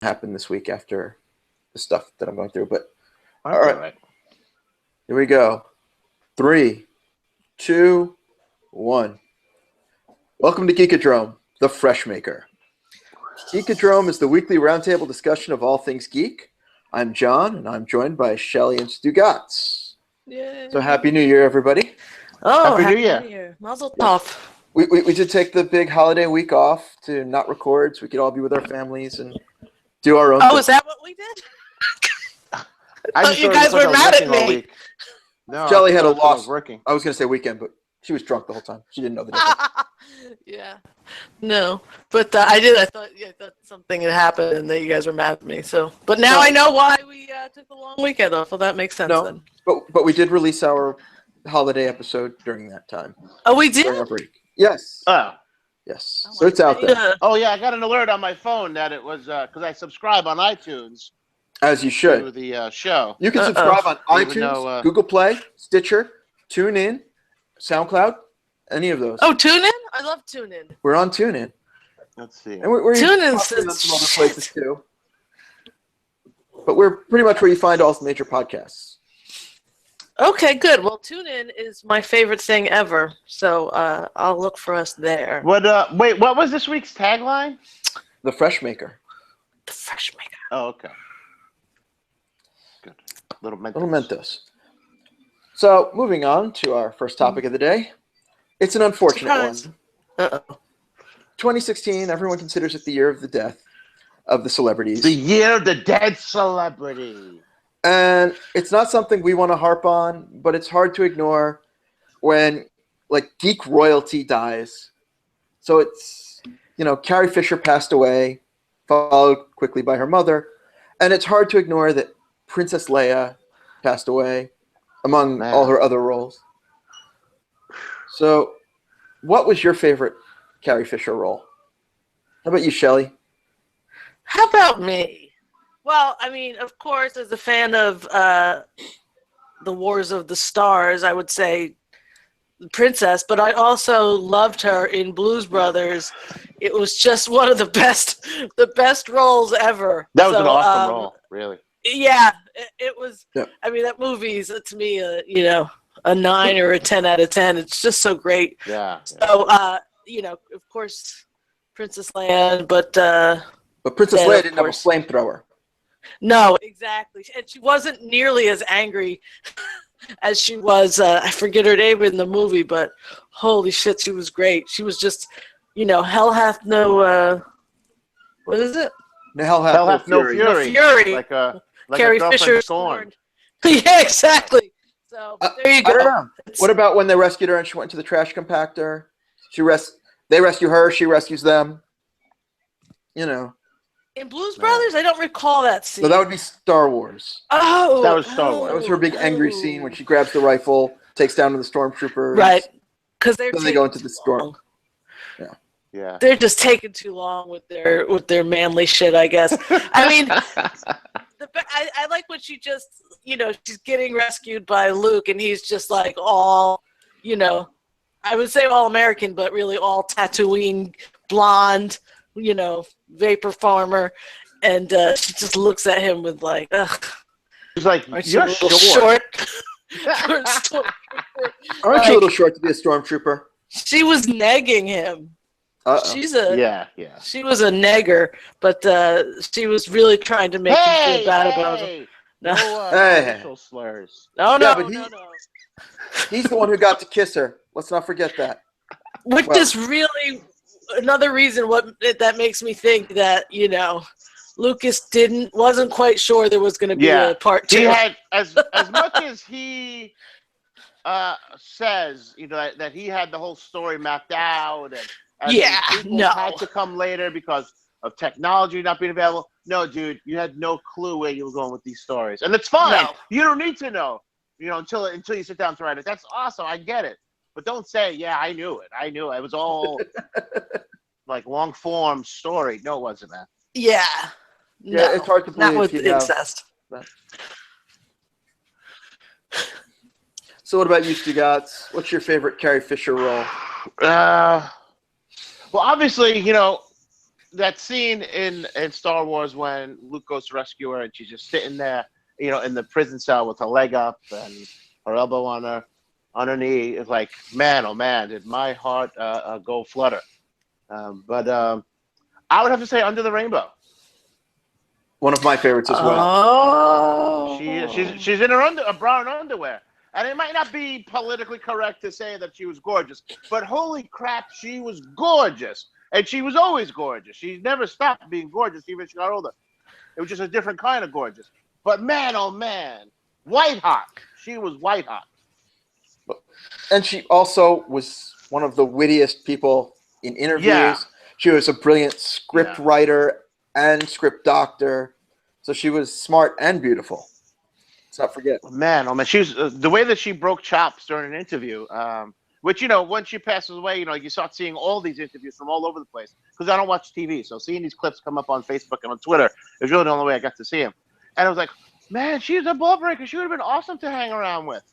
happen this week after the stuff that I'm going through. But all right. Here we go. 3, 2, 1. Welcome to Geekodrome, the Freshmaker. Geekodrome is the weekly roundtable discussion of all things geek. I'm John, and I'm joined by Shelly and Stu Gotts. Yay. So happy New Year, everybody. Oh, Happy New Year. Mazel tov. We did take the big holiday week off to not record so we could all be with our families and do our own thing. Is that what we did? I thought you guys were mad at me. No, Shelly had a loss. I was going to say weekend, but she was drunk the whole time. She didn't know the difference. Yeah. No. But I thought something had happened and that you guys were mad at me. But now I know why we took the long weekend off. Well, that makes sense then. But we did release our holiday episode during that time. Oh, we During did? our break. Yes. Oh. Yes. So it's out there. Oh, yeah. I got an alert on my phone that it was because I subscribe on iTunes. As you should. To the show. You can subscribe on iTunes, Google Play, Stitcher, TuneIn, SoundCloud, any of those. Oh, TuneIn? I love TuneIn. We're on TuneIn. Let's see. And we're TuneIn on some other places too. But we're pretty much where you find all major podcasts. Okay, good. Well, TuneIn is my favorite thing ever, so I'll look for us there. Wait, what was this week's tagline? The Freshmaker. The Freshmaker. Oh, okay. Good. Little Mentos. So, moving on to our first topic of the day. It's an unfortunate one. Uh-oh. 2016, everyone considers it the year of the death of the celebrities. The year of the dead celebrity. And it's not something we want to harp on, but it's hard to ignore when, geek royalty dies. So it's, Carrie Fisher passed away, followed quickly by her mother. And it's hard to ignore that Princess Leia passed away, among all her other roles. So what was your favorite Carrie Fisher role? How about you, Shelly? How about me? Well, I mean, of course, as a fan of the Wars of the Stars, I would say Princess, but I also loved her in Blues Brothers. It was just one of the best roles ever. That was an awesome role, really. Yeah, it was. Yeah. I mean, that movie is, to me, a 9 or a 10 out of 10. It's just so great. Yeah. So, of course, Princess Leia, but Princess Leia didn't have a flamethrower. No, exactly. And she wasn't nearly as angry as she was, I forget her name in the movie, but holy shit, she was great. She was just, hell hath no, what is it? Hell hath no fury. Fury. Like Carrie Fisher scorn. Yeah, exactly. So there you go. I don't know. What about when they rescued her and she went to the trash compactor? They rescue her, she rescues them. In Blues Brothers, I don't recall that scene. So that would be Star Wars. Oh, that was Star Wars. That was her big angry scene when she grabs the rifle, takes down the stormtroopers. Right, because then they go into the storm. Yeah. They're just taking too long with their manly shit, I guess. I mean, I like when she just, she's getting rescued by Luke, and he's just like all, I would say all American, but really all Tatooine blonde. Vapor farmer, and she just looks at him with like, ugh. She's like, you're short. Aren't you a little short to be a stormtrooper? She was negging him. She's a yeah. She was a negger, but she was really trying to make him feel bad about it. No racial slurs. No. He's the one who got to kiss her. Let's not forget that. Which is really another reason that makes me think that Lucas wasn't quite sure there was going to be a part 2. He had as much as he says that he had the whole story mapped out and had to come later because of technology not being available. No, dude, you had no clue where you were going with these stories, and it's fine. No. You don't need to know, until you sit down to write it. That's awesome. I get it. But don't say, yeah, I knew it. It was all like long form story. No, it wasn't, man. Yeah. Yeah, it's hard to believe. Not with incest. So what about you, Stu Gotts? What's your favorite Carrie Fisher role? Well, obviously, that scene in Star Wars when Luke goes to rescue her and she's just sitting there, in the prison cell with her leg up and her elbow on her knee. It's like, man, oh man, did my heart go flutter. But I would have to say Under the Rainbow. One of my favorites as well. Oh. She's in her brown underwear. And it might not be politically correct to say that she was gorgeous, but holy crap, she was gorgeous. And she was always gorgeous. She never stopped being gorgeous, even as she got older. It was just a different kind of gorgeous. But man, oh man, white hot. She was white hot. And she also was one of the wittiest people in interviews. Yeah. She was a brilliant script writer and script doctor. So she was smart and beautiful. Let's not forget. Man, oh man, she was the way that she broke chops during an interview. Which, once she passes away, you start seeing all these interviews from all over the place. Because I don't watch TV, so seeing these clips come up on Facebook and on Twitter is really the only way I got to see them. And I was like, man, she's a ball breaker. She would have been awesome to hang around with.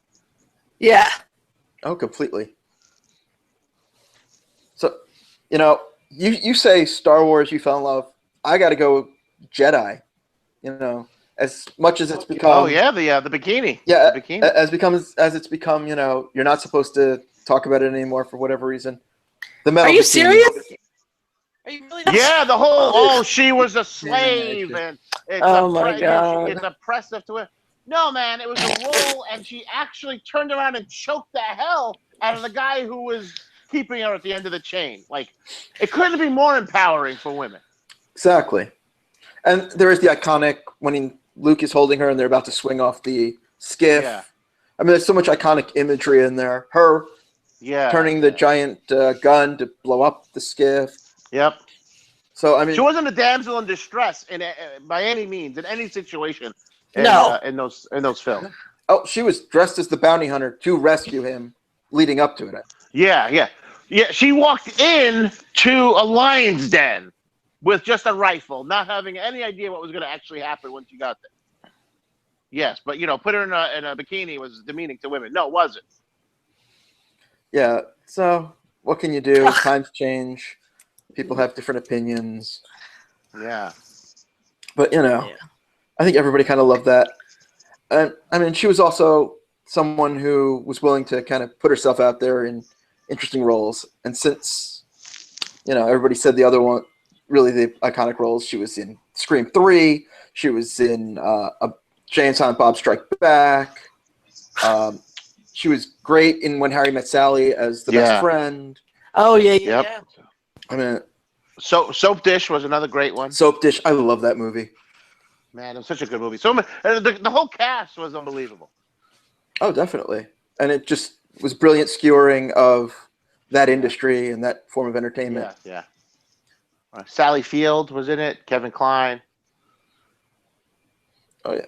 Yeah. Oh, completely. So, you say Star Wars, you fell in love. I got to go Jedi. As much as it's become. Oh yeah, the bikini. Yeah, the bikini. As it's become. You're not supposed to talk about it anymore for whatever reson. The metal. Are you bikini. serious? Are you really? Yeah, the whole she was a slave and it's my God, it's oppressive to her. No, man, it was a role, and she actually turned around and choked the hell out of the guy who was keeping her at the end of the chain. Like, it couldn't be more empowering for women. Exactly, and there is the iconic when Luke is holding her and they're about to swing off the skiff. Yeah. I mean, there's so much iconic imagery in there. Her turning the giant gun to blow up the skiff. Yep. So, I mean, she wasn't a damsel in distress by any means in any situation. In those films. Oh, she was dressed as the bounty hunter to rescue him, leading up to it. Yeah. She walked in to a lion's den with just a rifle, not having any idea what was going to actually happen when she got there. Yes, but put her in a bikini was demeaning to women. No, it wasn't. Yeah. So what can you do? Times change. People have different opinions. Yeah. But I think everybody kind of loved that. And I mean, she was also someone who was willing to kind of put herself out there in interesting roles. And since, everybody said the other one, really the iconic roles, she was in Scream 3. She was in Jay and Silent Bob Strike Back. She was great in When Harry Met Sally as the best friend. Oh, yeah. I mean, Soap Dish was another great one. Soap Dish. I love that movie. Man, it was such a good movie. So the whole cast was unbelievable. Oh, definitely. And it just was brilliant skewering of that industry and that form of entertainment. Yeah. Sally Field was in it. Kevin Kline. Oh, yeah.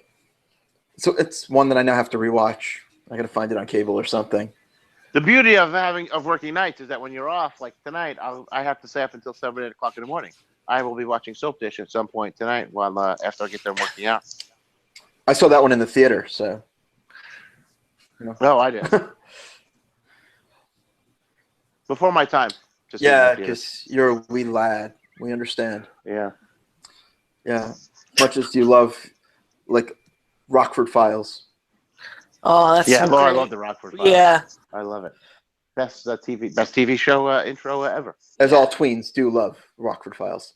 So it's one that I now have to rewatch. I got to find it on cable or something. The beauty of working nights is that when you're off, like tonight, I have to stay up until 7 or 8 o'clock in the morning. I will be watching Soap Dish at some point tonight while after I get done working out. I saw that one in the theater, so. No, I did. Before my time. Yeah, because you're a wee lad. We understand. Yeah. Yeah. As much as you love, like, Rockford Files. Oh, that's so great. I love the Rockford Files. Yeah. I love it. Best TV show intro ever. As all tweens do love Rockford Files.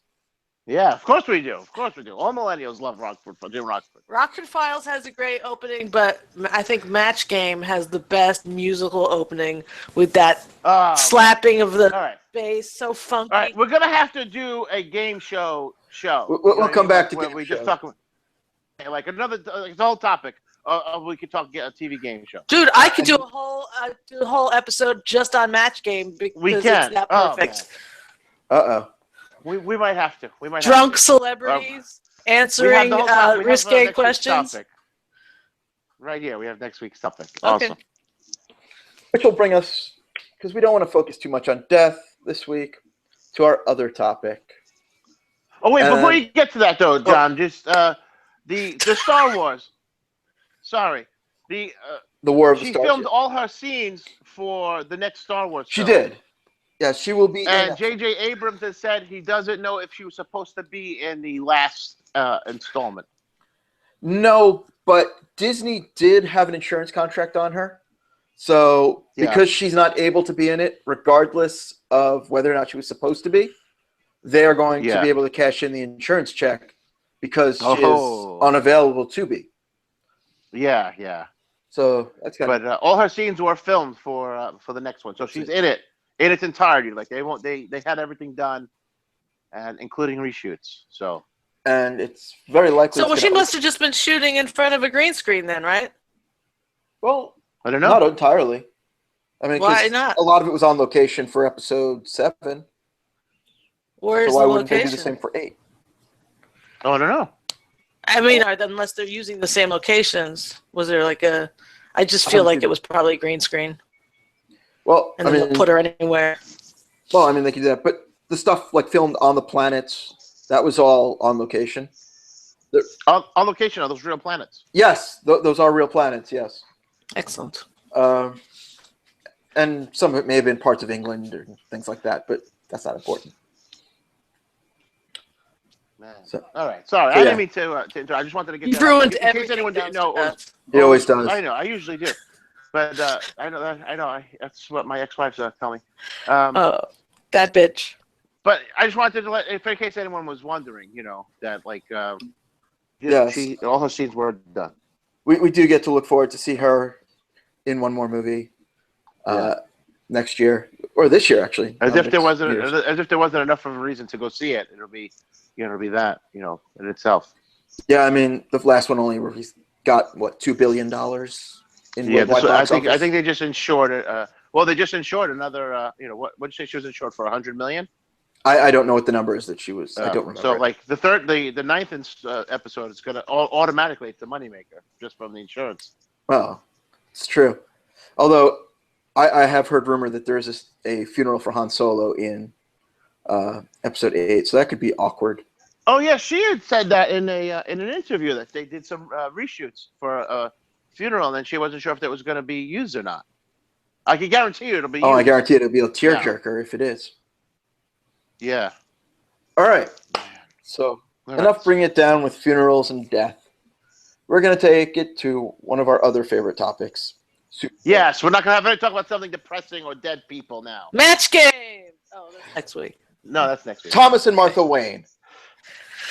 Yeah, of course we do. All millennials love Jim Rockford. Rockford Files has a great opening, but I think Match Game has the best musical opening with that slapping of the bass, so funky. All right, we're gonna have to do a game show. We'll come back to where we just talk about like another the whole topic. We could talk a TV game show. Dude, I could do a whole episode just on Match Game because we can. It's that perfect. We might have to. Drunk celebrities answering risque questions. Topic. Right here, we have next week's topic. Okay. Awesome. Which will bring us, because we don't want to focus too much on death this week, to our other topic. Oh wait, before you get to that though, John, just the Star Wars. Sorry, the War of the She Stars. filmed all her scenes for the next Star Wars. She did. Yeah, she will be. And J.J. Abrams has said he doesn't know if she was supposed to be in the last installment. No, but Disney did have an insurance contract on her. So because she's not able to be in it, regardless of whether or not she was supposed to be, they are going to be able to cash in the insurance check because she is unavailable to be. Yeah, yeah. So that's good. But all her scenes were filmed for the next one, so she's in it in its entirety. Like they had everything done, and including reshoots. So. And it's very likely. So she must have just been shooting in front of a green screen then, right? Well, I don't know. Not entirely. I mean, why not? A lot of it was on location for episode 7. Where's so why the wouldn't location? they do the same for 8? Oh, I don't know. I mean, unless they're using the same locations, was there like a? I just feel like it was probably green screen. Well, and then they'll put her anywhere. Well, I mean, they could do that, but the stuff like filmed on the planets, that was all on location. On location, are those real planets? Yes, those are real planets. Yes. Excellent. And some of it may have been parts of England or things like that, but that's not important. Man. So, all right. Sorry, I didn't mean to I just wanted to get. You ruined everything. In case anyone didn't know. He always does. I know. I usually do. But I know. That's what my ex-wife's tell me. That bitch. But I just wanted to let, in case anyone was wondering, that like, yes, all her scenes were done. We do get to look forward to see her in one more movie next year or this year, actually. As if there wasn't enough of a reason to go see it. It'll be that in itself. Yeah, I mean the last one only got what $2 billion in worldwide box office. I think they just insured it. Well, they just insured another. What did you say she was insured for? $100 million. I don't know what the number is that she was. I don't remember. So like the ninth episode is gonna automatically it's a moneymaker just from the insurance. Well, it's true. Although I have heard rumor that there is a funeral for Han Solo in episode 8, so that could be awkward. Oh yeah, she had said that in an interview that they did some reshoots for a funeral, and she wasn't sure if that was going to be used or not. I can guarantee you it'll be. Oh, used. I guarantee it'll be a tearjerker if it is. Yeah. All right. So enough bringing it down with funerals and death. We're going to take it to one of our other favorite topics. Yes, we're not going to talk about something depressing or dead people now. Match game. Oh, that's next week. No, that's next week. Thomas and Martha Wayne.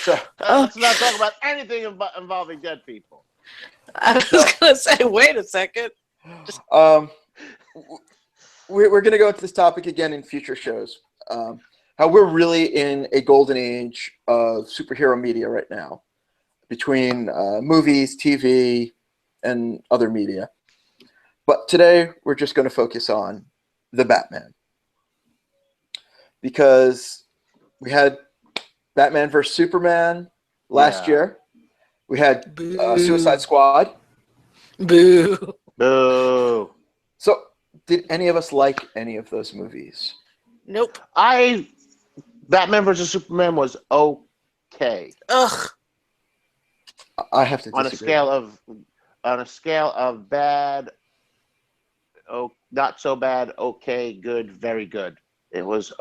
So, let's not talk about anything involving dead people. I was going to say, wait a second. We're going to go into this topic again in future shows. How we're really in a golden age of superhero media right now, between movies, TV, and other media. But today, we're just going to focus on the Batman. Because we had Batman vs. Superman last year. We had Suicide Squad. Boo. Boo. So, did any of us like any of those movies? Nope. Batman vs. Superman was okay. Ugh. I have to disagree. On a scale of bad, not so bad, okay, good, very good. It was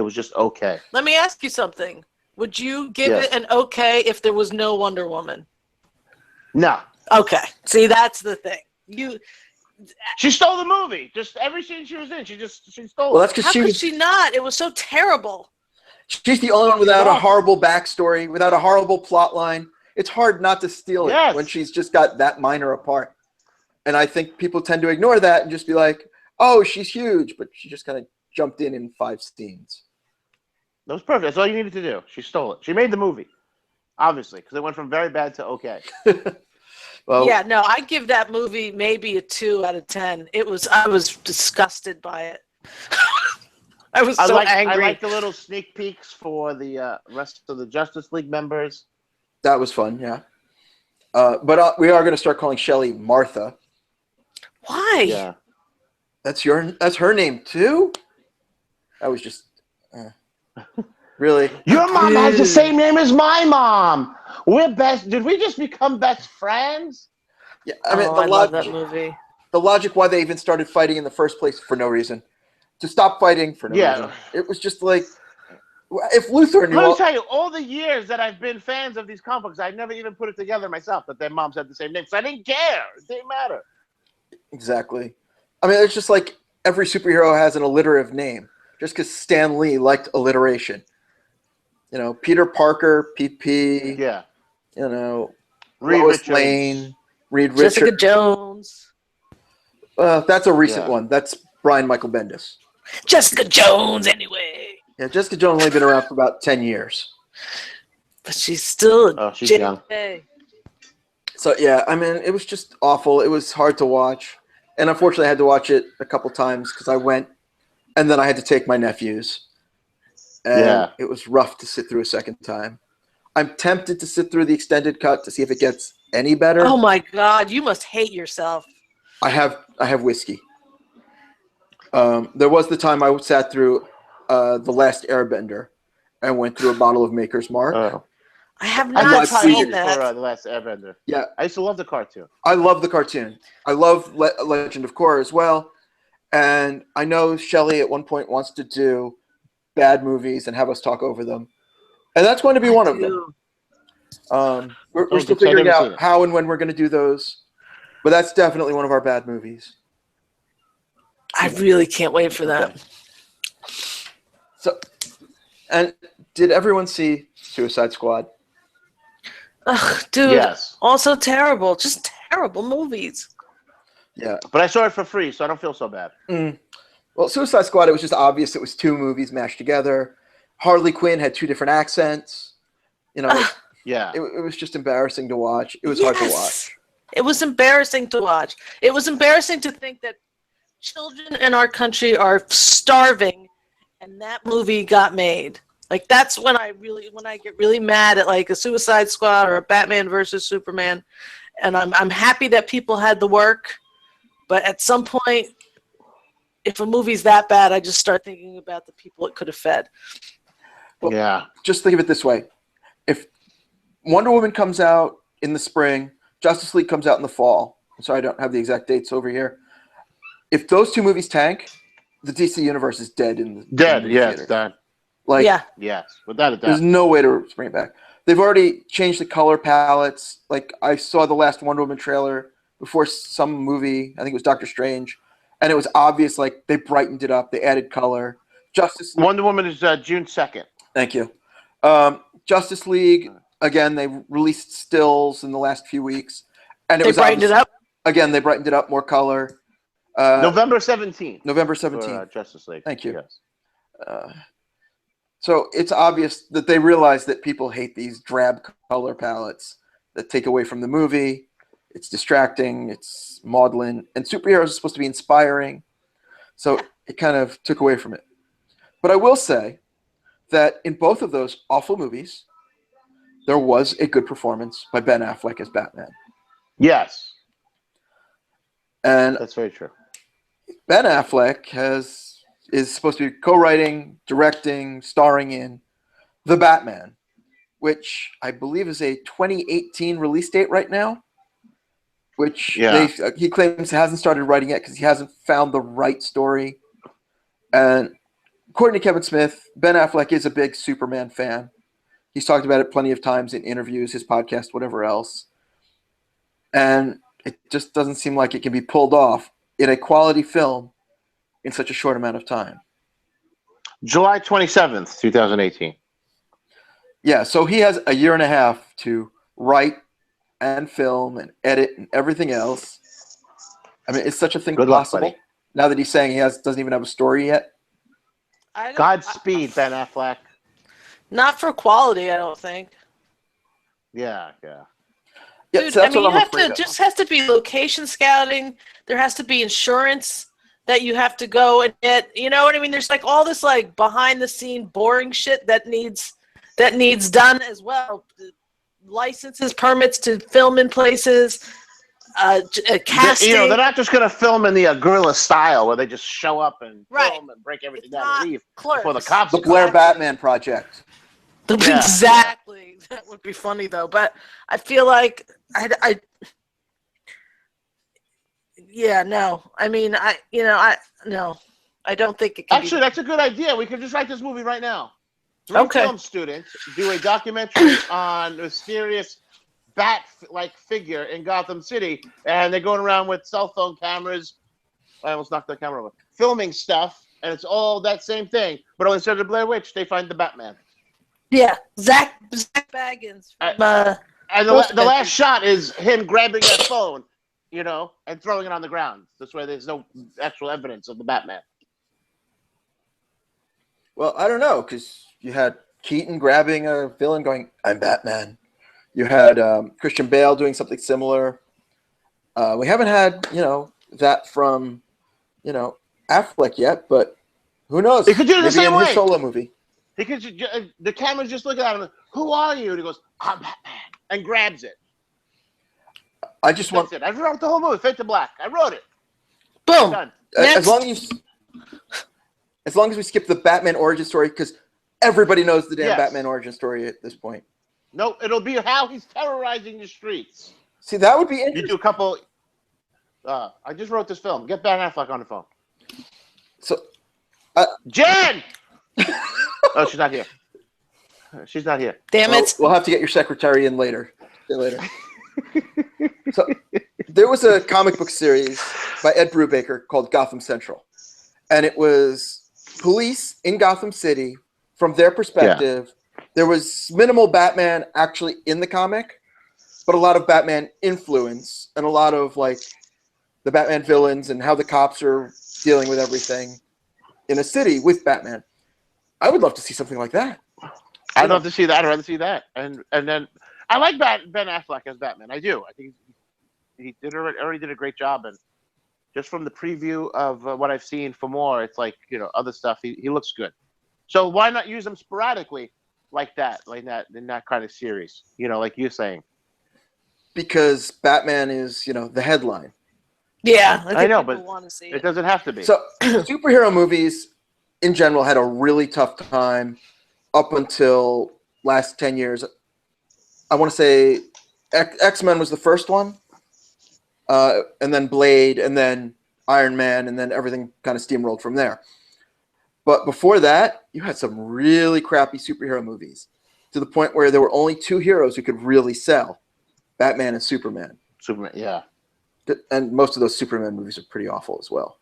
just okay. Let me ask you something. Would you give it an okay if there was no Wonder Woman? No. Okay. See, that's the thing. She stole the movie. Just every scene she was in, she stole well, it. that's because How could she not? It was so terrible. She's the only one without a horrible backstory, without a horrible plot line. It's hard not to steal it when she's just got that minor a part. And I think people tend to ignore that and just be like, oh, she's huge, but she just kind of jumped in 5 scenes. That was perfect. That's all you needed to do. She stole it. She made the movie, obviously, because it went from very bad to okay. Well, yeah, no, I give that movie maybe a 2 out of 10. I was disgusted by it. I was so angry. I like the little sneak peeks for the rest of the Justice League members. That was fun, yeah. But we are going to start calling Shelley Martha. Why? Yeah. That's her name too? That was just really. Your mom has the same name as my mom. We're best. Did we just become best friends? Yeah, I mean I love that movie. The logic why they even started fighting in the first place for no reason. to stop fighting for no reason. It was just like, if Luthor knew. Let me tell you, all the years that I've been fans of these comic books, I never even put it together myself that their moms had the same name. So I didn't care. It didn't matter. Exactly. I mean, it's just like every superhero has an alliterative name, just because Stan Lee liked alliteration. You know, Peter Parker, PP. Yeah. You know, Reed Lois Richards. Lane, Reed Jessica Richards. Jones. That's a recent one. That's Brian Michael Bendis. Jessica Jones, anyway. Yeah, Jessica Jones only been around for about 10 years. But she's still she's young. So, yeah, I mean, it was just awful. It was hard to watch. And unfortunately, I had to watch it a couple times because I went, and then I had to take my nephews. And it was rough to sit through a second time. I'm tempted to sit through the extended cut to see if it gets any better. Oh, my God. You must hate yourself. I have whiskey. There was the time I sat through The Last Airbender and went through a bottle of Maker's Mark. Oh. I have not seen that. For The Last Airbender. Yeah. I used to love the cartoon. I love the cartoon. I love Legend of Korra as well. And I know Shelley at one point wants to do bad movies and have us talk over them. And that's going to be one of them. We're still figuring out how and when we're going to do those. But that's definitely one of our bad movies. I really can't wait for that. Okay. So, and did everyone see Suicide Squad? Ugh, dude. Yes. Also terrible. Just terrible movies. Yeah. But I saw it for free, so I don't feel so bad. Well, Suicide Squad, it was just obvious it was two movies mashed together. Harley Quinn had two different accents. You know, yeah. It was just embarrassing to watch. It was hard to watch. It was embarrassing to watch. It was embarrassing to think that children in our country are starving, and that movie got made. Like, that's when I get really mad at like a Suicide Squad or a Batman versus Superman, and I'm happy that people had the work, but at some point, if a movie's that bad, I just start thinking about the people it could have fed. Well, yeah. Just think of it this way: if Wonder Woman comes out in the spring, Justice League comes out in the fall. I'm sorry, I don't have the exact dates over here. If those two movies tank, the DC universe is dead in the theater. It's done. Like, yes, without a doubt. There's no way to bring it back. They've already changed the color palettes. Like, I saw the last Wonder Woman trailer before some movie. I think it was Doctor Strange, and it was obvious. Like, they brightened it up. They added color. Justice League, Wonder Woman is June 2nd. Thank you. Justice League, again, they released stills in the last few weeks, and they brightened it up. Again, they brightened it up, more color. November 17th. November 17th. For, Justice League. Thank you. Yes. So it's obvious that they realize that people hate these drab color palettes that take away from the movie. It's distracting. It's maudlin. And superheroes are supposed to be inspiring. So it kind of took away from it. But I will say that in both of those awful movies, there was a good performance by Ben Affleck as Batman. Yes. And that's very true. Ben Affleck is supposed to be co-writing, directing, starring in The Batman, which I believe is a 2018 release date right now, which he claims he hasn't started writing yet because he hasn't found the right story. And according to Kevin Smith, Ben Affleck is a big Superman fan. He's talked about it plenty of times in interviews, his podcast, whatever else. And it just doesn't seem like it can be pulled off in a quality film in such a short amount of time. July 27th, 2018. Yeah, so he has a year and a half to write and film and edit and everything else. I mean, is such a thing possible? Luck, now that he's saying he doesn't even have a story yet? Godspeed, Ben Affleck. Not for quality, I don't think. Yeah. Dude, so I mean, just has to be location scouting. There has to be insurance that you have to go and get. You know what I mean? There's like all this like behind the scene boring shit that needs done as well. Licenses, permits to film in places, casting. They're not just going to film in the guerrilla style where they just show up and film and break everything down and leave before the cops. The Blair Batman Project. Exactly. That would be funny though. But I feel like no. I mean, no. I don't think it can Actually, be. that's a good idea. We could just write this movie right now. 3 Okay. film students do a documentary on a mysterious bat-like figure in Gotham City, and they're going around with cell phone cameras. I almost knocked the camera over. Filming stuff, and it's all that same thing. But instead of Blair Witch, they find the Batman. Yeah, Zach Baggins from And the last shot is him grabbing that phone, and throwing it on the ground. This way, there's no actual evidence of the Batman. Well, I don't know, because you had Keaton grabbing a villain going, "I'm Batman." You had Christian Bale doing something similar. We haven't had, that from, Affleck yet, but who knows? He could do it the same in way. his solo movie. He could. The camera's just looking at him. "Who are you?" And he goes, "I'm Batman," and grabs it. I just want. That's it. I wrote the whole movie, Fade to Black. I wrote it. Boom. Done. As long as we skip the Batman origin story, because everybody knows the damn Batman origin story at this point. No, it'll be how he's terrorizing the streets. See, that would be interesting. You do a couple. I just wrote this film. Get Ben Affleck on the phone. So, Jen. Oh, she's not here. She's not here. Damn it. We'll have to get your secretary in later. So, there was a comic book series by Ed Brubaker called Gotham Central. And it was police in Gotham City from their perspective. Yeah. There was minimal Batman actually in the comic, but a lot of Batman influence and a lot of the Batman villains and how the cops are dealing with everything in a city with Batman. I would love to see something like that. I'd love to see that. I'd rather see that. And then I like Ben Affleck as Batman. I do. I think he already did a great job. And just from the preview of what I've seen for more, it's other stuff. He looks good. So why not use him sporadically like that in that kind of series? Like you're saying. Because Batman is, the headline. Yeah, I know, but want to see it doesn't have to be. So superhero movies in general had a really tough time up until last 10 years. I want to say X-Men was the first one. And then Blade, and then Iron Man, and then everything kind of steamrolled from there. But before that, you had some really crappy superhero movies to the point where there were only 2 heroes who could really sell, Batman and Superman. Superman, yeah. And most of those Superman movies are pretty awful as well.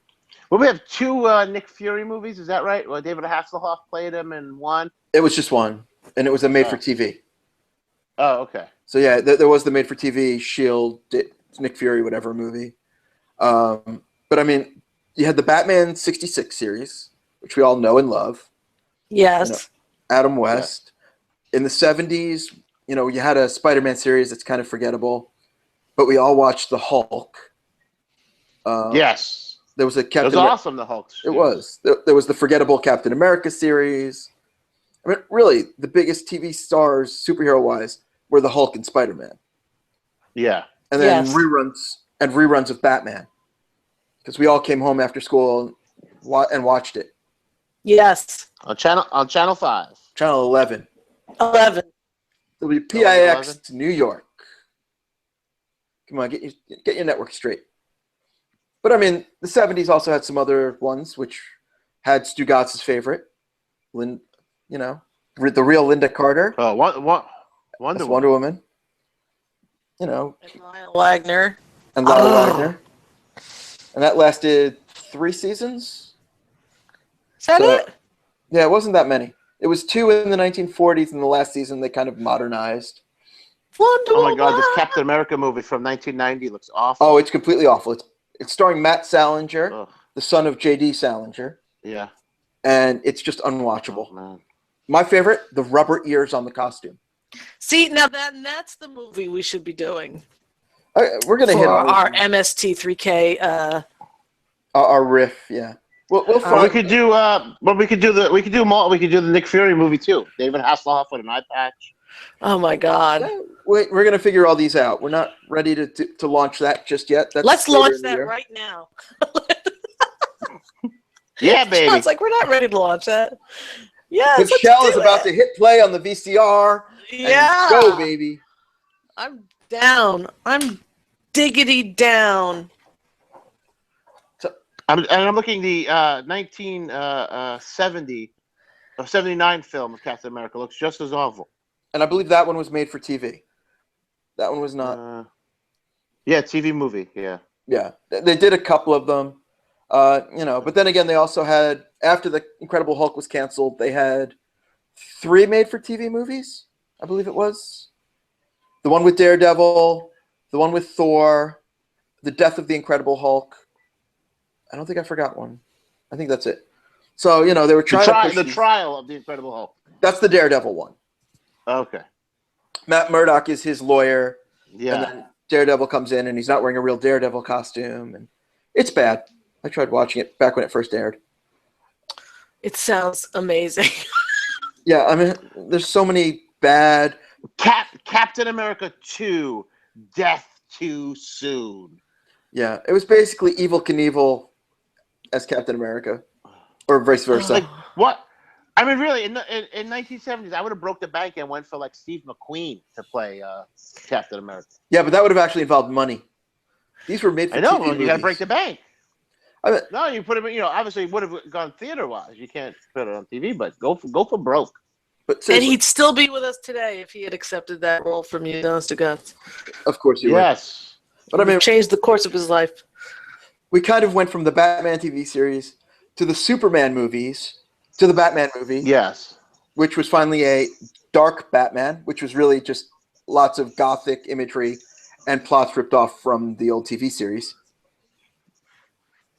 Well, we have 2 Nick Fury movies, is that right? Well, David Hasselhoff played him in one? It was just one, and it was a made-for-TV. Oh, okay. So yeah, there was the made-for-TV S.H.I.E.L.D., Nick Fury, whatever movie. But I mean, you had the Batman 66 series, which we all know and love. Yes. Adam West. Yeah. In the 70s, you had a Spider-Man series that's kind of forgettable, but we all watched the Hulk. Yes. There was a Captain. It was awesome, the Hulk. It was. There was the forgettable Captain America series. I mean, really, the biggest TV stars, superhero-wise, were the Hulk and Spider-Man. Yeah. And then reruns of Batman, because we all came home after school and watched it. Yes. On channel 5. Channel 11. 11. It'll be PIX to New York. Come on, get your network straight. But I mean, the 70s also had some other ones, which had Stu Gotz's favorite, the real Linda Carter. Oh, Wonder Woman. And Lyle Wagner. And Wagner. And that lasted 3 seasons. Is that it? Yeah, it wasn't that many. It was 2 in the 1940s, and the last season they kind of modernized. Oh my God, this Captain America movie from 1990 looks awful. Oh, it's completely awful. It's starring Matt Salinger, the son of J.D. Salinger. Yeah. And it's just unwatchable. Oh, man. My favorite, the rubber ears on the costume. See, now that's the movie we should be doing. We're going to hit our MST3K. Our riff, yeah. We'll find. We could do. We could do the Nick Fury movie too. David Hasselhoff with an eye patch. Oh my God. Yeah, we're going to figure all these out. We're not ready to launch that just yet. Let's launch that right now. Yeah, baby. It's like we're not ready to launch that. Yeah. Michelle is about to hit play on the VCR. Yeah. Go, baby. I'm down. I'm diggity down. I'm looking the 1970 or 79 film of Captain America looks just as awful. And I believe that one was made for TV. That one was not. Yeah, TV movie. Yeah. Yeah, they did a couple of them. But then again, they also had, after the Incredible Hulk was canceled, they had 3 made-for-TV movies, I believe it was. The one with Daredevil, the one with Thor, the Death of the Incredible Hulk. I don't think I forgot one. I think that's it. So, they were trying to push the trial of the Incredible Hulk. That's the Daredevil one. Okay. Matt Murdock is his lawyer. Yeah. And then Daredevil comes in, and he's not wearing a real Daredevil costume. And it's bad. I tried watching it back when it first aired. It sounds amazing. Yeah, I mean, there's so many bad. Captain America 2, Death Too Soon. Yeah, it was basically Evel Knievel as Captain America, or vice versa. Like, what? I mean, really, in 1970s, I would have broke the bank and went for like Steve McQueen to play Captain America. Yeah, but that would have actually involved money. These were made for I know, TV well, you got to movies. break the bank. I mean, No, you put it. Obviously, it would have gone theater-wise. You can't put it on TV, but go for broke. but And seriously, he'd still be with us today if he had accepted that role from you, honest to God. of course you Yes. would. But I mean, Changed the course of his life. we kind of went from the Batman TV series to the Superman movies to the Batman movie. Yes. Which was finally a dark Batman, which was really just lots of gothic imagery and plots ripped off from the old TV series.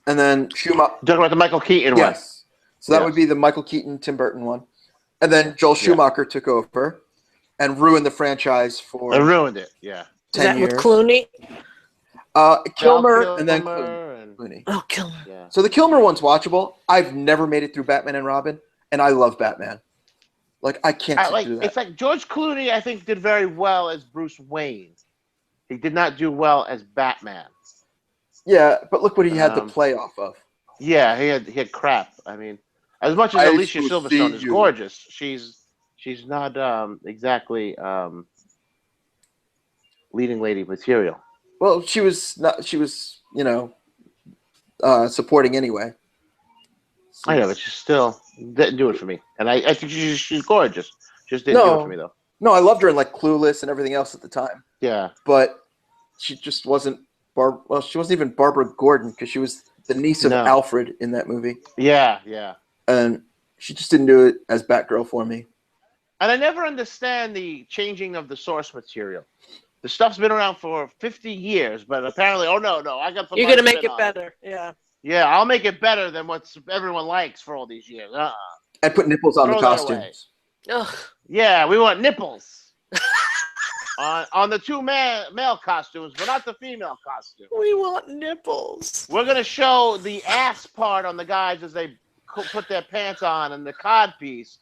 And then Schumacher. Talking about the Michael Keaton one. Yes. So that would be the Michael Keaton, Tim Burton one. And then Joel Schumacher took over and ruined the franchise for They ruined it, yeah. 10 years. With Clooney? Kilmer and then Clooney. Oh, Kilmer. Yeah. So the Kilmer one's watchable. I've never made it through Batman and Robin, and I love Batman. Like, I can't do that. It's like George Clooney, I think, did very well as Bruce Wayne. He did not do well as Batman. Yeah, but look what he had to play off of. Yeah, he had crap. I mean, as much as Alicia Silverstone is gorgeous, she's not exactly leading lady material. Well, she was not. She was, supporting anyway. I know, but she still didn't do it for me. And I think she's gorgeous. Just didn't do it for me, though. No, I loved her in, like, Clueless and everything else at the time. Yeah. But she just wasn't she wasn't even Barbara Gordon, because she was the niece of Alfred in that movie. Yeah, yeah. And she just didn't do it as Batgirl for me. And I never understand the changing of the source material. The stuff's been around for 50 years, but apparently, I got the. You're gonna make it better, yeah. Yeah, I'll make it better than what everyone likes for all these years. And put nipples on the costumes. Ugh. Yeah, we want nipples on the 2 male costumes, but not the female costume. We want nipples. We're gonna show the ass part on the guys as they put their pants on and the cod piece,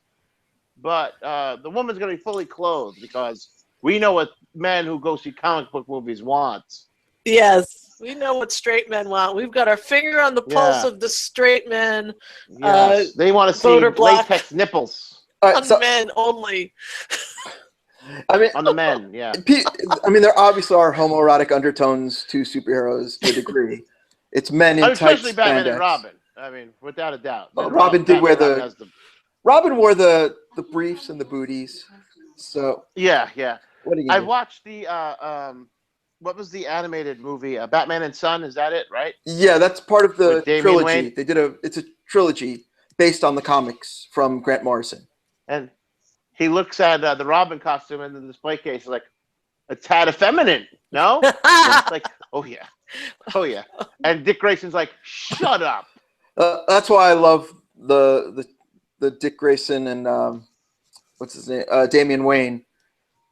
but the woman's gonna be fully clothed because we know what men who go see comic book movies want. Yes, we know what straight men want. We've got our finger on the pulse of the straight men. Yes, they want to see latex nipples. On men only. I mean, on the men, yeah. I mean, there obviously are homoerotic undertones to superheroes to a degree. It's men in tights, especially Batman spandex. and Robin. I mean, without a doubt. Robin did wear Robin wore the briefs and the booties. So yeah. What I watched the what was the animated movie? Batman and Son. Is that it? Right? Yeah, that's part of the trilogy. Wayne? They did it's a trilogy based on the comics from Grant Morrison. And he looks at the Robin costume in the display case like a tad effeminate. No? It's like, oh yeah. And Dick Grayson's like, shut up. That's why I love the Dick Grayson and what's his name, Damian Wayne.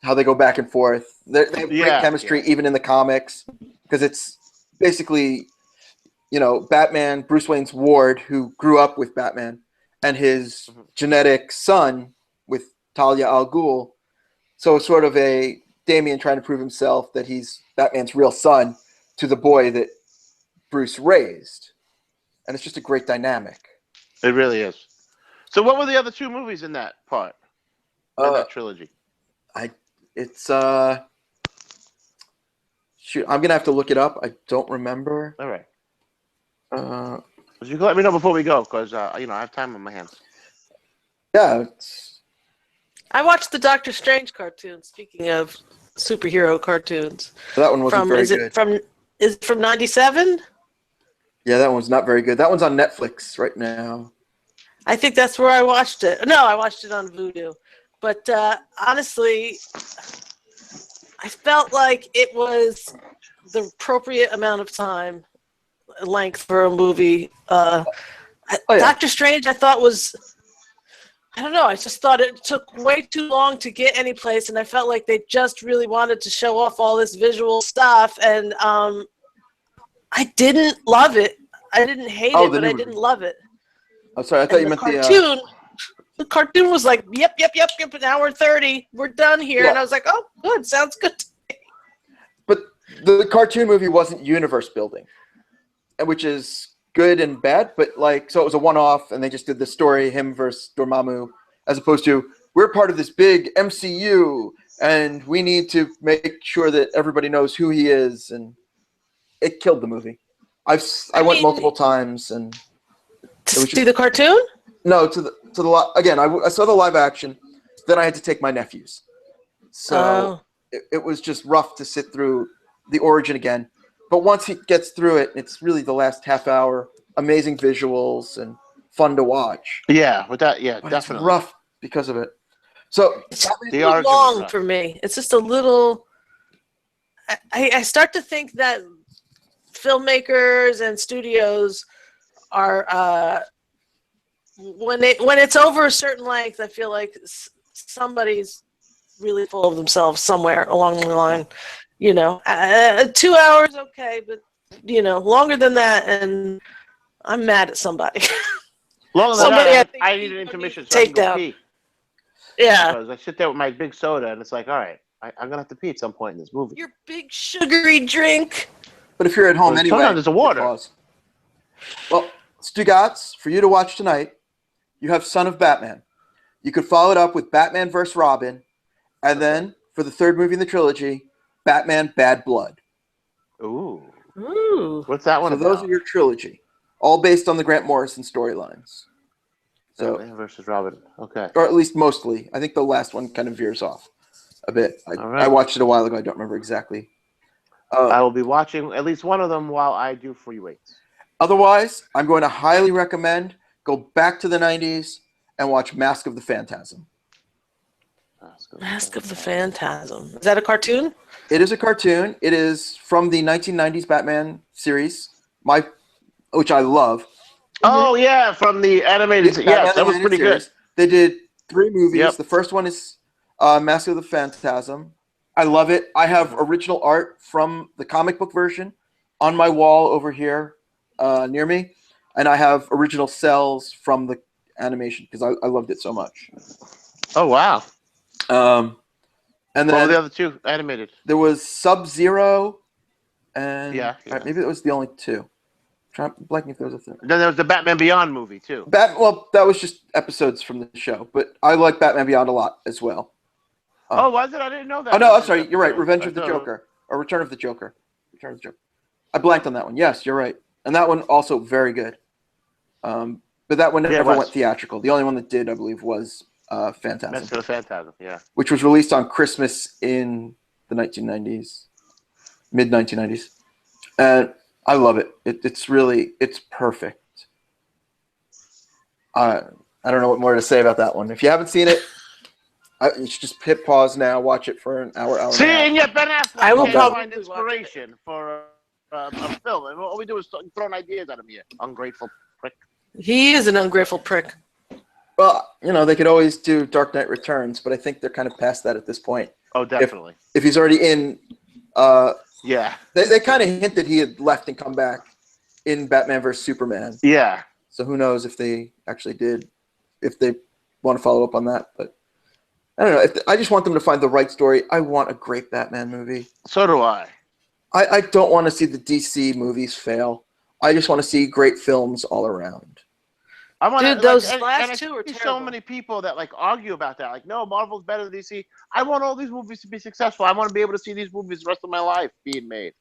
How they go back and forth. They have great chemistry even in the comics, because it's basically, Batman, Bruce Wayne's ward, who grew up with Batman, and his genetic son with Talia al Ghul. So it's sort of a Damian trying to prove himself that he's Batman's real son to the boy that Bruce raised. And it's just a great dynamic. It really is. So what were the other 2 movies in that part? In that trilogy? Shoot, I'm gonna have to look it up. I don't remember. All right. You can let me know before we go, because I have time on my hands. Yeah, I watched the Doctor Strange cartoon. Speaking of superhero cartoons, that one wasn't very is good. it from '97? Yeah, that one's not very good. That one's on Netflix right now. I think that's where I watched it. No, I watched it on Vudu. But honestly, I felt like it was the appropriate amount of time length for a movie. Doctor Strange, I thought I don't know. I just thought it took way too long to get any place, and I felt like they just really wanted to show off all this visual stuff, and I didn't love it. I didn't hate it, but I didn't love it. I'm sorry, I thought you meant cartoon. The cartoon was like, yep, an hour 30, we're done here, Yeah. and I was like, oh, good, sounds good. But the cartoon movie wasn't universe building, which is good and bad. But so it was a one-off, and they just did the story, him versus Dormammu, as opposed to we're part of this big MCU, and we need to make sure that everybody knows who he is, and it killed the movie. I went multiple times, and to see the cartoon? No, to the again. I saw the live action, then I had to take my nephews, so it was just rough to sit through the origin again. But once he gets through it, it's really the last half hour, amazing visuals and fun to watch. Yeah, but definitely. It's rough because of it. So it's too long for me. It's just a little. I start to think that filmmakers and studios are when it's over a certain length, I feel like somebody's really full of themselves somewhere along the line. 2 hours, okay, but longer than that, and I'm mad at somebody. Longer than that, I need an intermission so I can go pee. Yeah, because I sit there with my big soda, and it's like, all right, I'm gonna have to pee at some point in this movie. Your big sugary drink. But if you're at home anyway, sometimes there's a water. Pause. Well, Stugotz, for you to watch tonight, you have Son of Batman. You could follow it up with Batman vs. Robin, and then for the third movie in the trilogy, Batman Bad Blood. Ooh. What's that one about? Those are your trilogy, all based on the Grant Morrison storylines. So Batman versus Robin. Okay. Or at least mostly. I think the last one kind of veers off a bit. I watched it a while ago. I don't remember exactly. I will be watching at least one of them while I do free weights. Otherwise, I'm going to highly recommend go back to the 90s and watch Mask of the Phantasm. Mask of the Phantasm. Is that a cartoon? It is a cartoon. It is from the 1990s Batman series, which I love. Oh, yeah, from the animated. Yes, that was pretty good. They did 3 movies. Yep. The first one is Mask of the Phantasm. I love it. I have original art from the comic book version on my wall over here near me, and I have original cells from the animation because I loved it so much. Oh, wow. And then what were the other 2 animated? There was Sub-Zero, and maybe it was the only 2. I'm blanking if there was a third. Then there was the Batman Beyond movie too. Well, that was just episodes from the show, but I like Batman Beyond a lot as well. Was it? I didn't know that. Oh no, I'm sorry. You're right. Revenge of the Joker or Return of the Joker. Return of the Joker. I blanked on that one. Yes, you're right. And that one also very good. But that one never went theatrical. The only one that did, I believe, was Phantasm. That's for the Phantasm, yeah. Which was released on Christmas in the 1990s, mid 1990s, and I love it. It's perfect. I don't know what more to say about that one. If you haven't seen it, you should just hit pause now, watch it for an hour. See, and yet Ben Affleck I will can't find inspiration for a film. And all we do is throw ideas at him here. Ungrateful prick. He is an ungrateful prick. Well, they could always do Dark Knight Returns, but I think they're kind of past that at this point. Oh, definitely. If he's already in... yeah. They kind of hinted he had left and come back in Batman vs. Superman. Yeah. So who knows if they actually did, if they want to follow up on that. But I don't know. I just want them to find the right story. I want a great Batman movie. So do I. I don't want to see the DC movies fail. I just want to see great films all around. Dude, those last 2 are terrible. So many people that argue about that. No, Marvel's better than DC. I want all these movies to be successful. I want to be able to see these movies the rest of my life being made.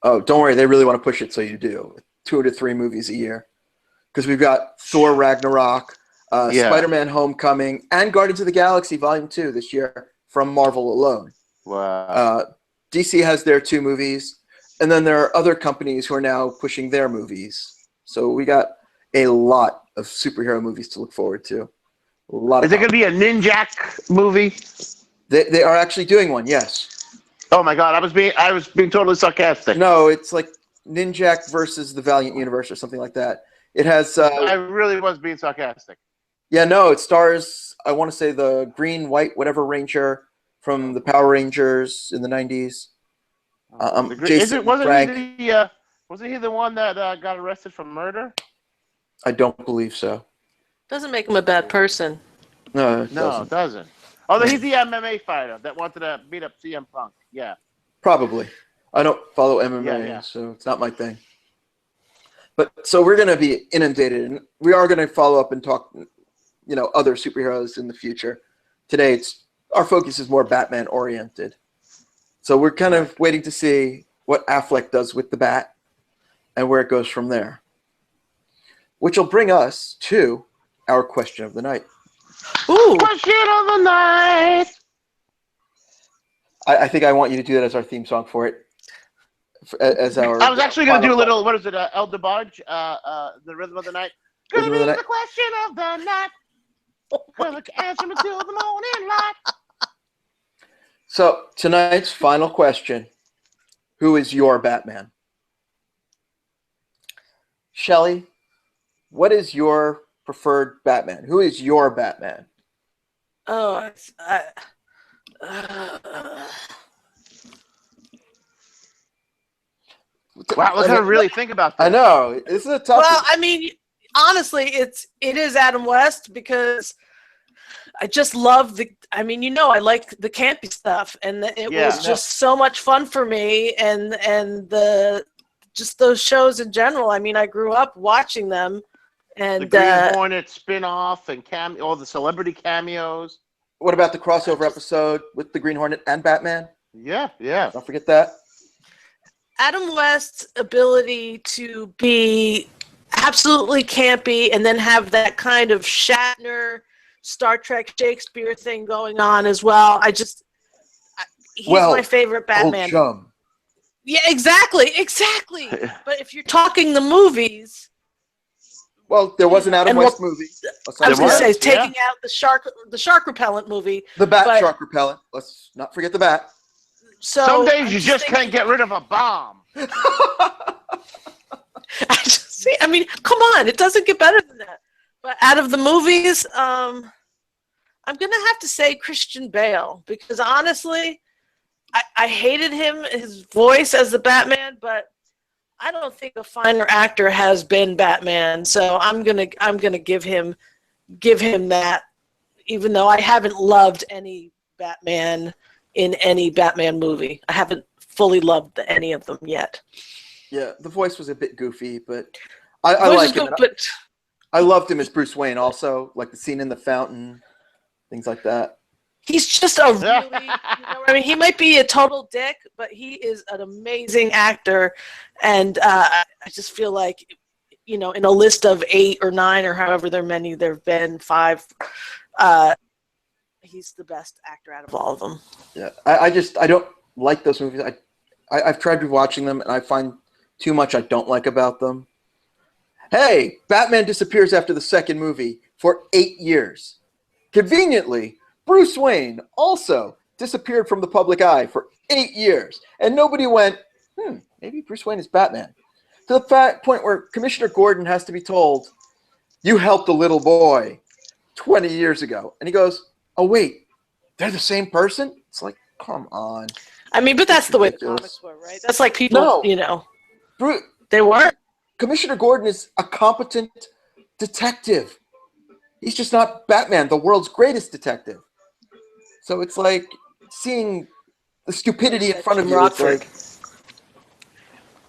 Oh, don't worry. They really want to push it so you do. 2 to 3 movies a year. because we've got Thor Ragnarok, Spider-Man Homecoming, and Guardians of the Galaxy Volume 2 this year from Marvel alone. Wow. DC has their 2 movies, and then there are other companies who are now pushing their movies. So we got a lot of superhero movies to look forward to. A lot. Is there going to be a Ninjak movie? They are actually doing one, yes. Oh my God, I was being totally sarcastic. No, it's like Ninjak versus the Valiant Universe or something like that. It has. I really was being sarcastic. Yeah, no, it stars. I want to say the green, white, whatever Ranger from the Power Rangers in the '90s. Jason Frank. Wasn't he the one that got arrested for murder? I don't believe so. Doesn't make him a bad person. No, it doesn't. Although he's the MMA fighter that wanted to beat up CM Punk. Yeah. Probably. I don't follow MMA, so it's not my thing. But so we're going to be inundated, and we are going to follow up and talk, other superheroes in the future. Today, our focus is more Batman oriented. So we're kind of waiting to see what Affleck does with the bat and where it goes from there. Which will bring us to our question of the night. Ooh. Question of the night. I think I want you to do that as our theme song for it. I was actually going to do a little, what is it, El DeBarge, the Rhythm of the Night. Gonna be the question of the night. Gonna answer me till the morning light. So, tonight's final question. Who is your Batman? Shelley, what is your preferred Batman? Who is your Batman? Oh, wow, let's really think about that. I know. This is a tough Well, I mean, honestly, it is Adam West because I just love I like the campy stuff, and it was just so much fun for me, and just those shows in general. I mean, I grew up watching them, and the Green Hornet spin-off and all the celebrity cameos. What about the crossover episode with the Green Hornet and Batman? Yeah. Don't forget that. Adam West's ability to be absolutely campy and then have that kind of Shatner, Star Trek, Shakespeare thing going on as well. He's my favorite Batman. Old chum. Yeah, exactly. But if you're talking the movies, well, there was an Adam West movie. I was going to say taking out the shark repellent movie. The shark repellent. Let's not forget the bat. So some days you just can't get rid of a bomb. I mean, come on, it doesn't get better than that. But out of the movies, I'm going to have to say Christian Bale because honestly, I hated his voice as the Batman, but I don't think a finer actor has been Batman. So I'm gonna give him that, even though I haven't loved any Batman in any Batman movie. I haven't fully loved any of them yet. Yeah, the voice was a bit goofy, but I like him. I loved him as Bruce Wayne also, like the scene in the fountain, things like that. He's just a really, he might be a total dick, but he is an amazing actor. And I just feel like, in a list of 8 or 9 or however many there have been, 5, he's the best actor out of all of them. Yeah, I don't like those movies. I've tried rewatching them, and I find too much I don't like about them. Hey, Batman disappears after the second movie for 8 years. Conveniently, Bruce Wayne also disappeared from the public eye for 8 years, and nobody went, maybe Bruce Wayne is Batman. To the point where Commissioner Gordon has to be told, you helped a little boy 20 years ago. And he goes, oh, wait, they're the same person? It's like, come on. I mean, but that's the way the comics were, right? That's like people, they weren't. Commissioner Gordon is a competent detective. He's just not Batman, the world's greatest detective. So it's like seeing the stupidity in front of you. It's like,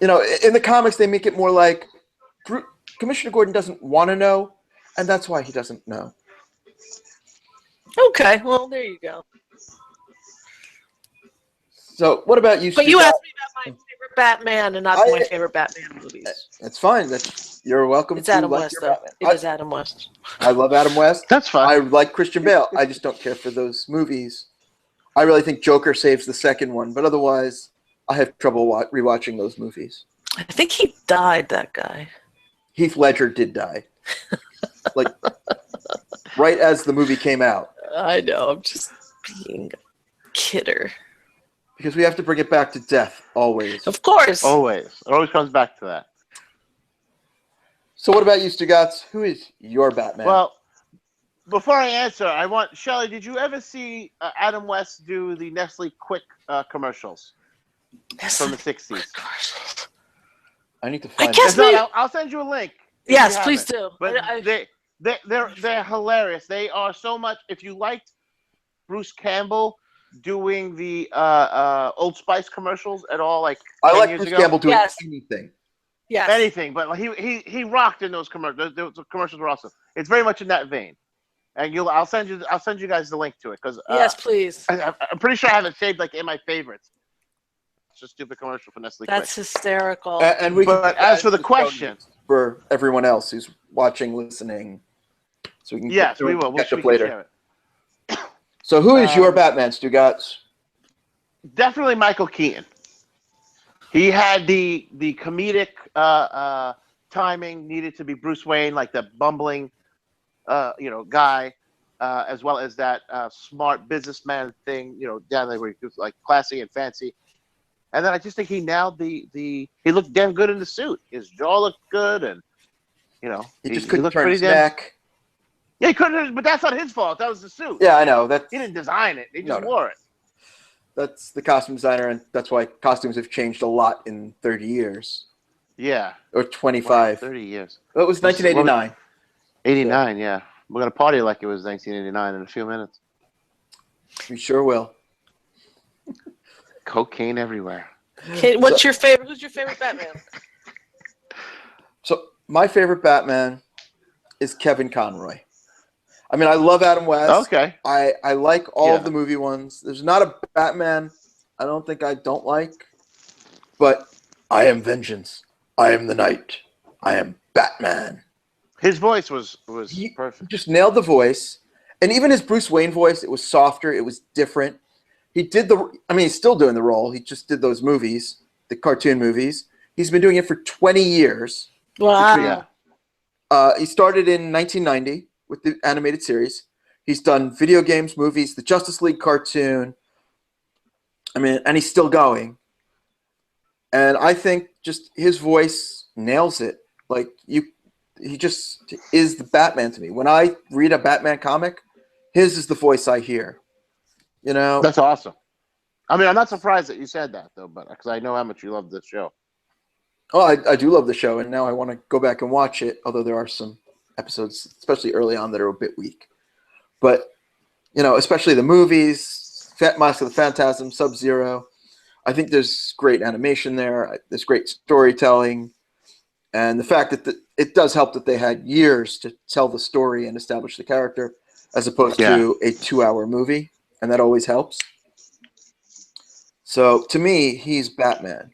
in the comics, they make it more like Commissioner Gordon doesn't want to know, and that's why he doesn't know. Okay, well, there you go. So what about you? But you asked me about my favorite Batman and not my favorite Batman movies. It's fine. You're welcome It's to Adam like West, your though. Batman. It is Adam West. I love Adam West. That's fine. I like Christian Bale. I just don't care for those movies. I really think Joker saves the second one, but otherwise, I have trouble rewatching those movies. I think he died, that guy. Heath Ledger did die. Like, right as the movie came out. I know. I'm just being a kidder. Because we have to bring it back to death, always. Of course. Always. It always comes back to that. So what about you, Stugatz? Who is your Batman? Well, before I answer, I want Shelley. Did you ever see Adam West do the Nestle Quick commercials from the '60s? I need to find. guess I'll send you a link. Yes, please do. But they're hilarious. They are so much. If you liked Bruce Campbell doing the Old Spice commercials at all, like I 10 like years Bruce ago? Campbell doing anything. Yes. Anything, but he rocked in those commercials. Those commercials were awesome. It's very much in that vein. And I'll send you guys the link to it because yes, please. I'm pretty sure I have it saved like in my favorites. It's a stupid commercial for Nestle. That's Quick. hysterical. And But as for the question, for everyone else who's watching, listening, so we can we will. catch We up can later. share it. So who is your Batman, Stugatz? Definitely Michael Keaton. He had the comedic timing needed to be Bruce Wayne, like the bumbling, guy, as well as that smart businessman thing, down there where he was like classy and fancy. And then I just think he nailed he looked damn good in the suit. His jaw looked good, and He just couldn't looked turn his pretty damn. neck. Yeah, he couldn't, but that's not his fault. That was the suit. Yeah, I know. He didn't design it. He just wore it. That's the costume designer, and that's why costumes have changed a lot in 30 years. Yeah. Or 25. 30 years. Well, it was 1989. 89, yeah. We're going to party like it was 1989 in a few minutes. We sure will. Cocaine everywhere. What's your favorite? Who's your favorite Batman? So my favorite Batman is Kevin Conroy. I mean, I love Adam West. Okay. I like all of the movie ones. There's not a Batman I don't think I don't like, but I am vengeance. I am the night. I am Batman. His voice was perfect. Just nailed the voice. And even his Bruce Wayne voice, it was softer. It was different. He's still doing the role. He just did those movies, the cartoon movies. He's been doing it for 20 years. Wow. Yeah. He started in 1990 with the animated series. He's done video games, movies, the Justice League cartoon. And he's still going. And I think just his voice nails it. Like he just is the Batman to me. When I read a Batman comic, his is the voice I hear. That's awesome. I'm not surprised that you said that though, but because I know how much you love this show. Oh, I do love the show, and now I want to go back and watch it. Although there are some episodes, especially early on, that are a bit weak. But especially the movies, Mask of the Phantasm, Sub-Zero. I think there's great animation there. There's great storytelling, and the fact that it does help that they had years to tell the story and establish the character, as opposed to a 2-hour movie, and that always helps. So to me, he's Batman.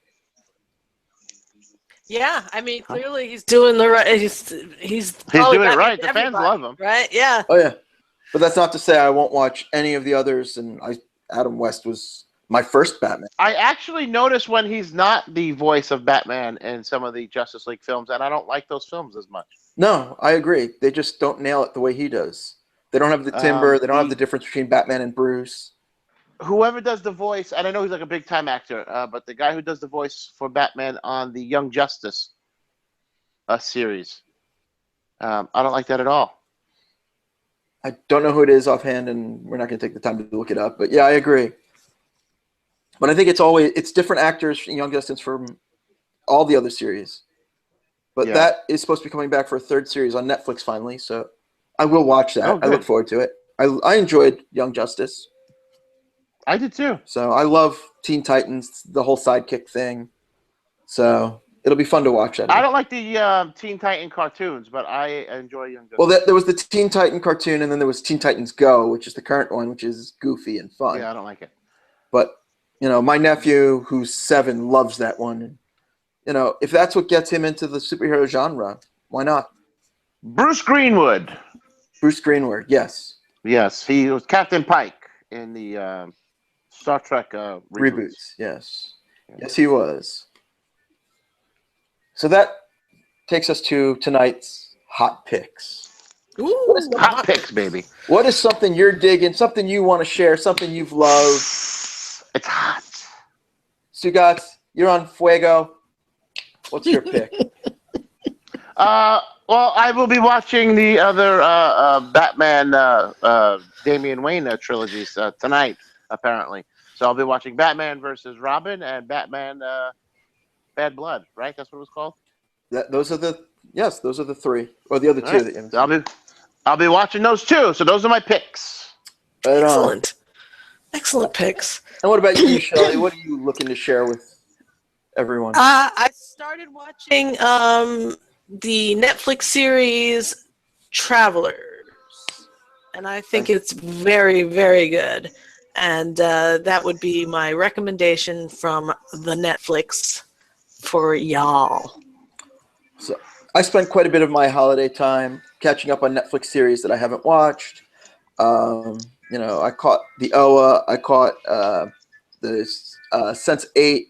Yeah, clearly he's doing the right. He's doing Batman it right. to The fans love him, right? Yeah. Oh yeah, but that's not to say I won't watch any of the others. And Adam West was my first Batman. I actually noticed when he's not the voice of Batman in some of the Justice League films, and I don't like those films as much. No, I agree. They just don't nail it the way he does. They don't have the timbre. They don't have the difference between Batman and Bruce. Whoever does the voice, and I know he's like a big time actor, but the guy who does the voice for Batman on the Young Justice series, I don't like that at all. I don't know who it is offhand, and we're not going to take the time to look it up. But yeah, I agree. But I think it's different actors in Young Justice from all the other series. But that is supposed to be coming back for a third series on Netflix finally, so I will watch that. I look forward to it. I enjoyed Young Justice. I did too. So I love Teen Titans, the whole sidekick thing. So it'll be fun to watch that. I don't like the Teen Titan cartoons, but I enjoy Young Justice. Well, there was the Teen Titan cartoon, and then there was Teen Titans Go, which is the current one, which is goofy and fun. Yeah, I don't like it. But My nephew, who's 7, loves that one. If that's what gets him into the superhero genre, why not? Bruce Greenwood. Bruce Greenwood, yes. Yes, he was Captain Pike in the Star Trek reboots. Yes. Yes, he was. So that takes us to tonight's hot picks. Ooh, Hot picks, baby. What is something you're digging, something you want to share, something you've loved? It's hot. Sugats, you're on Fuego. What's your pick? Well, I will be watching the other Batman Damian Wayne trilogies tonight, apparently. So I'll be watching Batman versus Robin and Batman Bad Blood, right? That's what it was called? Those are the 3. Or the other 2 Right. that you haven't seen. I'll be watching those 2. So those are my picks. Right on. excellent. Excellent picks. And what about you, Shelley? What are you looking to share with everyone? I started watching the Netflix series Travelers, and I think it's very, very good. And that would be my recommendation from the Netflix for y'all. So I spent quite a bit of my holiday time catching up on Netflix series that I haven't watched. I caught the OA. I caught the Sense8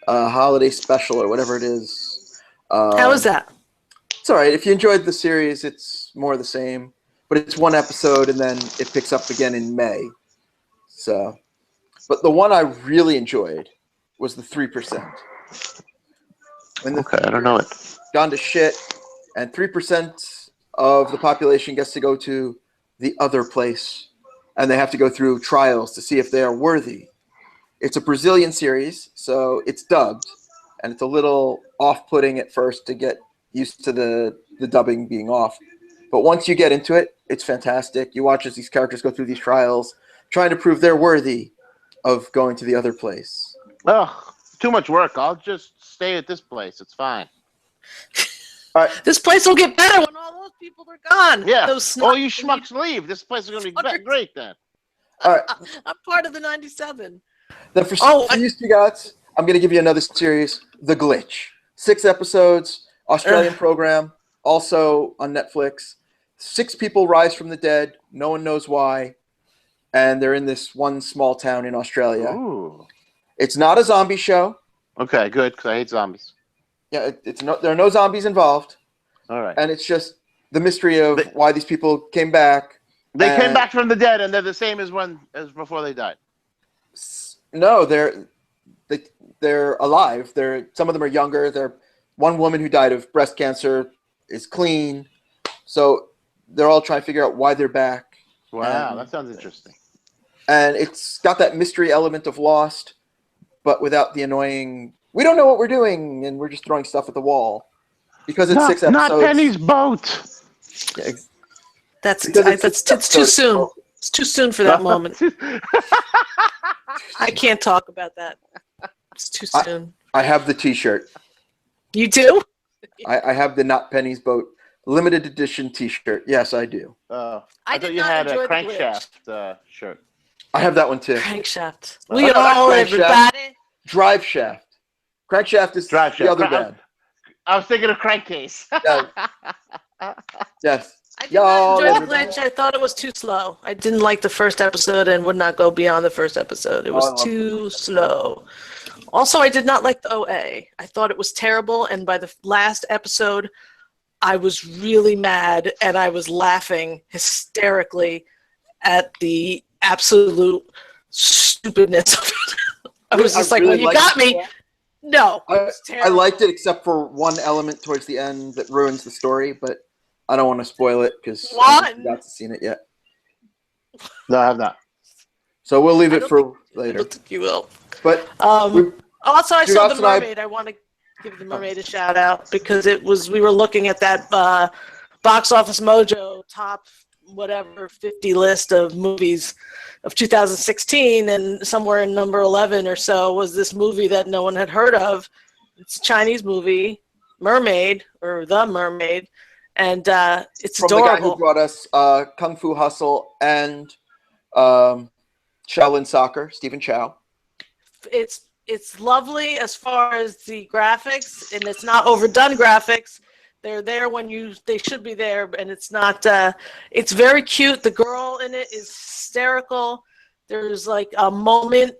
holiday special or whatever it is. How was that? It's all right. If you enjoyed the series, it's more of the same. But it's one episode, and then it picks up again in May. So, but the one I really enjoyed was the 3%. Okay, I don't know it. Gone to shit, and 3% of the population gets to go to the other place, and they have to go through trials to see if they are worthy. It's a Brazilian series, so it's dubbed, and it's a little off-putting at first to get used to the dubbing being off. But once you get into it, it's fantastic. You watch as these characters go through these trials, trying to prove they're worthy of going to the other place. Oh, too much work. I'll just stay at this place. It's fine. All right. This place will get better when all those people are gone. Yeah. Those All you schmucks leave. This place is going to be great then. All right. I'm part of the 97. Then for you two guys, I'm going to give you another series, The Glitch. 6 episodes, Australian program, also on Netflix. 6 people rise from the dead. No one knows why. And they're in this one small town in Australia. Ooh. It's not a zombie show. Okay, good, because I hate zombies. Yeah, there are no zombies involved. All right. And it's just the mystery of why these people came back. They came back from the dead, and they're the same as before they died. No, they're alive. Some of them are younger. One woman who died of breast cancer is clean. So they're all trying to figure out why they're back. Wow, that sounds interesting. And it's got that mystery element of Lost, but without the annoying, we don't know what we're doing, and we're just throwing stuff at the wall. Because it's 6 episodes. Not Penny's boat. Yeah, It's too soon. It's too soon for that moment. I can't talk about that. It's too soon. I have the T-shirt. You do? I have the Not Penny's Boat limited edition T-shirt. Yes, I do. I I thought did you not had enjoy a the crankshaft shirt. I have that one too. Crankshaft. Oh, We not all, Crankshaft. everybody. Drive Shaft. Crankshaft is Drive the Shaft. other band. I was thinking of Crankcase. Yes. I did Y'all, not enjoy the everybody. glitch. I thought it was too slow. I didn't like the first episode and would not go beyond the first episode. It I was love too slow. Also, I did not like the OA. I thought it was terrible, and by the last episode, I was really mad, and I was laughing hysterically at the absolute stupidness of it. I was just really well, you liked got me. No, it was I terrible. liked it except for one element towards the end that ruins the story, but I don't want to spoil it because I haven't got to seen it yet. No, I have not. So we'll leave I it don't for I later. don't think you will. But Also, I saw The Sugats and I- Mermaid. I want to give The Mermaid a shout out because we were looking at that Box Office Mojo top whatever 50 list of movies of 2016, and somewhere in number 11 or so was this movie that no one had heard of. It's a Chinese movie, Mermaid, or The Mermaid, and it's from adorable. the guy who brought us Kung Fu Hustle and Shaolin Soccer, Stephen Chow. it's lovely as far as the graphics, and it's not overdone graphics. They're there when they should be there, and it's not. It's very cute. The girl in it is hysterical. There's like a moment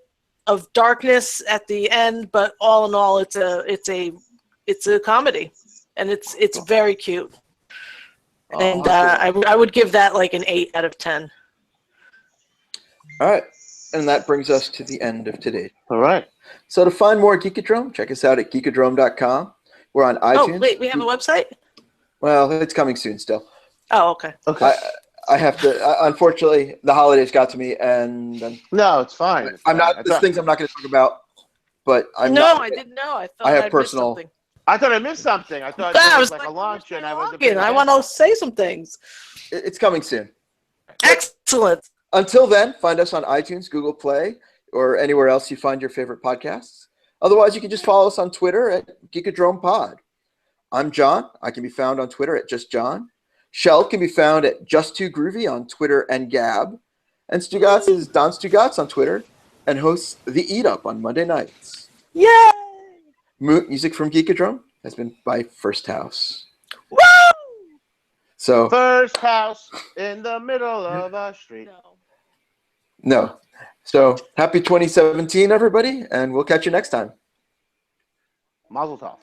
of darkness at the end, but all in all, it's a comedy, and it's very cute. And I would give that like an 8 out of 10. All right. And that brings us to the end of today. All right. So to find more Geekodrome, check us out at geekodrome.com. We're on iTunes. Oh, wait, we have a website? Well, it's coming soon still. Oh, okay. Okay. I have to, unfortunately, the holidays got to me, and No, it's fine. It's I'm fine. not, there's things I'm not going to talk about, but I didn't know. I thought I have I'd personal- missed something. I thought I missed something. I thought I it was was like a like, launch, and I wasn't. I want to say some things. It's coming soon. Excellent. Until then, find us on iTunes, Google Play, or anywhere else you find your favorite podcasts. Otherwise, you can just follow us on Twitter at Geekodrome Pod. I'm John. I can be found on Twitter at JustJohn. Shell can be found at Just2Groovy on Twitter and Gab. And Stugotz is Don Stugotz on Twitter and hosts The Eat Up on Monday nights. Yay! Music from Geekodrome has been by First House. Woo! So, First house in the middle of a street. no. So, happy 2017, everybody, and we'll catch you next time. Mazel tov.